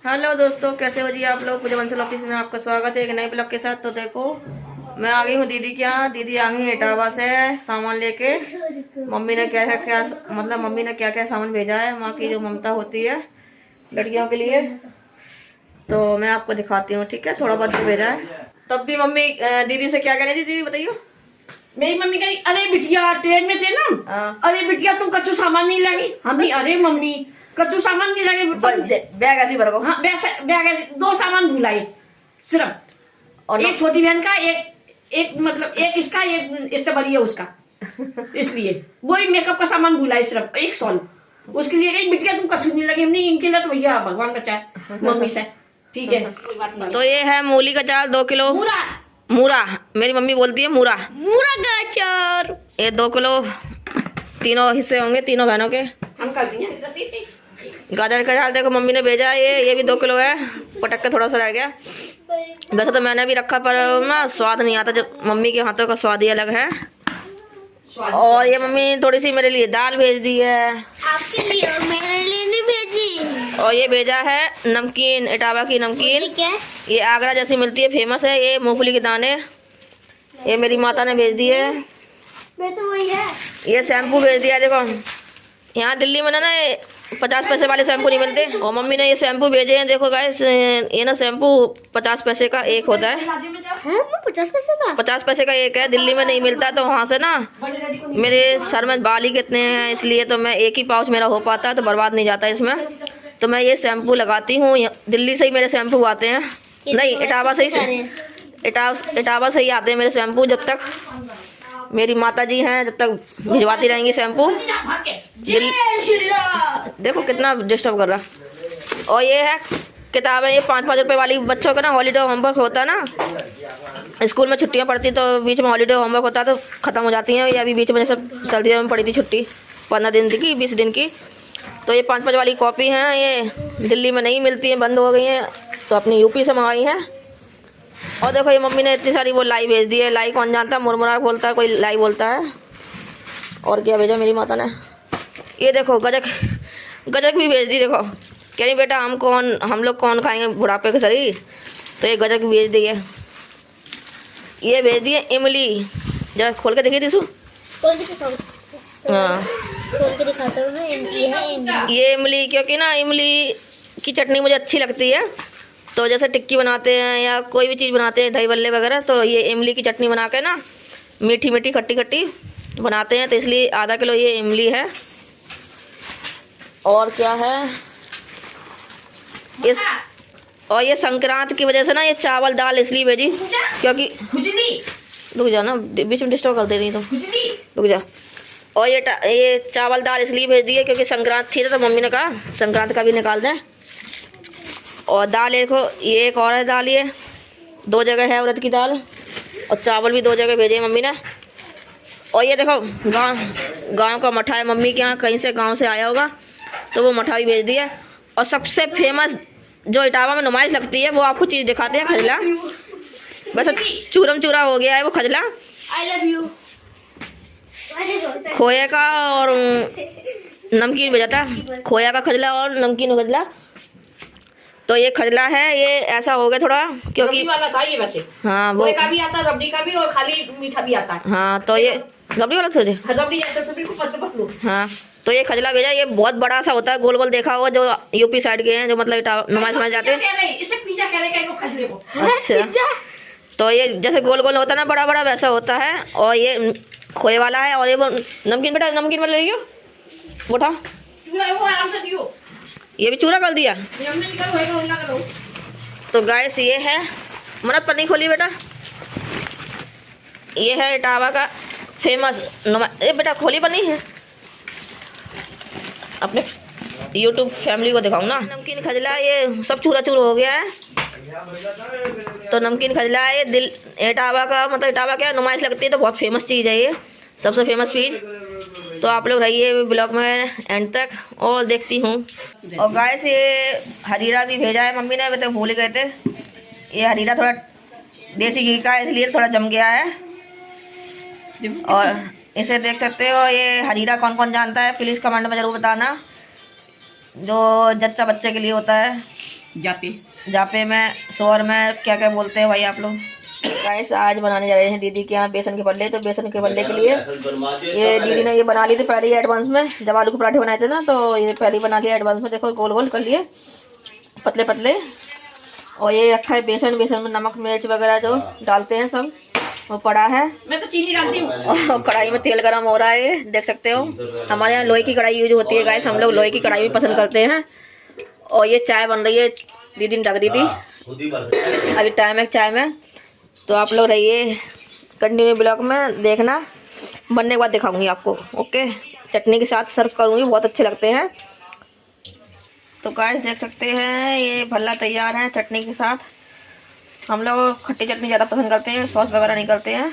Hello दोस्तों, कैसे हो जी आप लोग। पूजा बंसल ऑफिस में आपका स्वागत है एक नए ब्लॉग के साथ। तो देखो, मैं आ गई हूँ दीदी के यहाँ। दीदी आ गई इटावा से सामान लेके। मम्मी ने मम्मी ने क्या क्या सामान भेजा है, माँ की जो ममता होती है लड़कियों के लिए। तो मैं आपको दिखाती हूँ, ठीक है। थोड़ा बहुत जो भेजा है। तब भी मम्मी दीदी से क्या कह रही थी, दीदी बताइए। मेरी मम्मी कही, अरे बिटिया ट्रेन में थे ना, अरे बिटिया तुम कच्चू सामान नहीं लागी। हम भी अरे मम्मी कच्चू सामान नहीं लागे, बैग ऐसी भर को। हाँ बैग ऐसे 2 सामान भुलाई सिर्फ। और एक छोटी बहन का, एक मतलब एक इसका, एक इससे बड़ी है उसका। इसलिए वही मेकअप का सामान भुलाई सिर्फ, एक सॉल। उसके लिए कही बिटिया तुम कच्चू नहीं लगे। हमने इनके लिए तो भैया भगवान का चाहे मम्मी से, ठीक है। तो ये है मूली का चाल 2 किलो। मूरा मेरी मम्मी बोलती है मूरा गाजर। ये 2 किलो, तीनों हिस्से होंगे, तीनों बहनों के। हम कर दिए गाजर का चाल देखो मम्मी ने भेजा है। ये भी 2 किलो है। पटक के थोड़ा सा रह गया। वैसे तो मैंने भी रखा, पर ना स्वाद नहीं आता, जब मम्मी के हाथों का स्वाद ही अलग है। और ये मम्मी थोड़ी सी मेरे लिए दाल भेज दी है। आपके लिए और मेरे लिए नहीं भेजी। और ये भेजा है नमकीन, इटावा की नमकीन। ये आगरा जैसी मिलती है, फेमस है। ये मूंगफली के दाने, ये मेरी माता ने भेज दी है। तो वही है। ये शैम्पू भेज दिया। देखो यहाँ दिल्ली में ना 50 पैसे वाले शैम्पू नहीं मिलते, और मम्मी ने ये शैम्पू भेजे हैं। देखो गाइस, ये ना शैम्पू 50 पैसे का एक होता है। 50 पैसे का? 50 पैसे का एक है, दिल्ली में नहीं मिलता। तो वहाँ से ना मेरे सर में बाल ही कितने हैं, इसलिए तो मैं एक ही पाउच मेरा हो पाता है, तो बर्बाद नहीं जाता इसमें। तो मैं ये शैम्पू लगाती हूँ। दिल्ली से ही मेरे शैम्पू आते हैं, नहीं इटावा से ही, इटावा से ही आते हैं मेरे शैम्पू। जब तक मेरी माता जी हैं, जब तक भिजवाती रहेंगी शैम्पू। देखो कितना डिस्टर्ब कर रहा। और ये है किताबें, ये 5-5 रुपए वाली। बच्चों का ना हॉलीडे होमवर्क होता है ना, स्कूल में छुट्टियां पड़ती तो बीच में हॉलीडे होमवर्क होता है, तो ख़त्म हो जाती हैं। ये अभी बीच में सब सर्दियों में पड़ी थी छुट्टी, 15 दिन की, 20 दिन की। तो ये 5-5 वाली कॉपी हैं, ये दिल्ली में नहीं मिलती हैं, बंद हो गई हैं, तो अपनी यूपी से मंगाई हैं। और देखो ये मम्मी ने इतनी सारी वो लाई भेज दी है। लाई कौन जानता है, मुरमुरा बोलता है, कोई लाई बोलता है। और क्या भेजा मेरी माता ने, ये देखो गजक भी भेज दी। देखो कह रही बेटा हम लोग कौन खाएंगे बुढ़ापे के शरीर, तो ये गजक भेज दी है। ये भेज दिए इमली। जरा खोल के देखिए दिसू। खोल के दिखाओ। हाँ खोल के दिखाता हूँ ना, इमली है इमली। ये इमली, क्योंकि ना इमली की चटनी मुझे अच्छी लगती है। तो जैसे टिक्की बनाते हैं या कोई भी चीज़ बनाते हैं, दही बल्ले वगैरह, तो ये इमली की चटनी बना के ना मीठी मीठी खट्टी खट्टी बनाते हैं, तो इसलिए आधा किलो ये इमली है। और क्या है इस, और ये संक्रांत की वजह से ना ये चावल दाल इसलिए भेजी, क्योंकि रुक जा ना, बीच में डिस्टर्ब कर दे रही, तो रुक जा। और ये चावल दाल इसलिए भेज दी है क्योंकि संक्रांत थी, तो मम्मी ने कहा संक्रांत का भी निकाल दें। और दाल देखो, ये एक और है दाल, ये 2 जगह है उड़द की दाल। और चावल भी 2 जगह भेजे मम्मी ने। और ये देखो गांव का मठा है, मम्मी के यहाँ कहीं से गांव से आया होगा, तो वो मठा भी भेज दिया। और सबसे फेमस जो इटावा में नुमाइश लगती है, वो आपको चीज़ दिखाते हैं, खजला। वैसे चूरम चूरा हो गया है वो खजला। I love you। खोए का और नमकीन भेजा था, खोया का खजला और नमकीन खजला। तो ये खजला है, ये ऐसा हो गया थोड़ा, क्योंकि वाला था ये वैसे। हाँ वो का भी आता है, रबड़ी का भी, और खाली मीठा भी आता है। हाँ तो ये रबड़ी वाला था। रबड़ी जैसे तो बिल्कुल पतलू। हाँ तो ये खजला भेजा। ये बहुत बड़ा सा होता है, गोल गोल देखा होगा, जो यूपी साइड के हैं, जो मतलब नुमाइश में जाते हैं। इसे पिज्जा कह रहे हैं खजले को। अच्छा, तो ये जैसे गोल गोल होता है ना, बड़ा बड़ा वैसा होता है। और ये खोए वाला है। और ये वो नमकीन, बेटा नमकीन वाला ले लियो, उठा। ये भी चूरा कर दिया। तो गाइस ये है, मरद पर नहीं खोली बेटा, ये है इटावा का फेमस ये बेटा खोली पर नहीं है, अपने यूट्यूब फैमिली को दिखाऊँ ना। नमकीन खजला ये सब चूरा चूर हो गया है। तो नमकीन खजला है ये इटावा का, मतलब इटावा क्या नुमाइश लगती है, तो बहुत फेमस चीज़ है ये, सबसे फेमस चीज़। तो आप लोग रहिए ब्लॉग में एंड तक, और देखती हूँ। और गाइस ये हरीरा भी भेजा है मम्मी ने, तो भूल गए थे। ये हरीरा थोड़ा देसी घी का है, इसलिए थोड़ा जम गया है। और इसे देख सकते हो, ये हरीरा कौन कौन जानता है प्लीज़ कमेंट में ज़रूर बताना। जो जच्चा बच्चे के लिए होता है, जापे जापे में शोर में क्या क्या बोलते हैं भाई आप लोग। गाइस आज बनाने जा रहे हैं दीदी के यहाँ बेसन के बल्ले। तो बेसन के बल्ले के लिए ये दीदी ने ये बना ली थी पहले ही एडवांस में, जब आलू के पराठे बनाए थे ना तो ये पहले ही बना लिया एडवांस में। देखो गोल गोल कर लिए पतले पतले। और ये रखा है बेसन, बेसन में नमक मिर्च वगैरह जो डालते हैं सब वो पड़ा है। मैं तो चीनी डालती हूँ। और कढ़ाई में तेल गरम हो रहा है, ये देख सकते हो। हमारे यहाँ लोहे की कढ़ाई यूज होती है गाइस, हम लोग लोहे की कढ़ाई भी पसंद करते हैं। और ये चाय बन रही है, दीदी ने ढक दी थी, अभी टाइम है चाय में। तो आप लोग रहिए कंटिन्यू ब्लॉग में, देखना बनने के बाद दिखाऊंगी आपको। ओके, चटनी के साथ सर्व करूंगी, बहुत अच्छे लगते हैं। तो गाइस देख सकते हैं ये भल्ला तैयार है चटनी के साथ। हम लोग खट्टी चटनी ज़्यादा पसंद करते हैं, सॉस वगैरह नहीं करते हैं।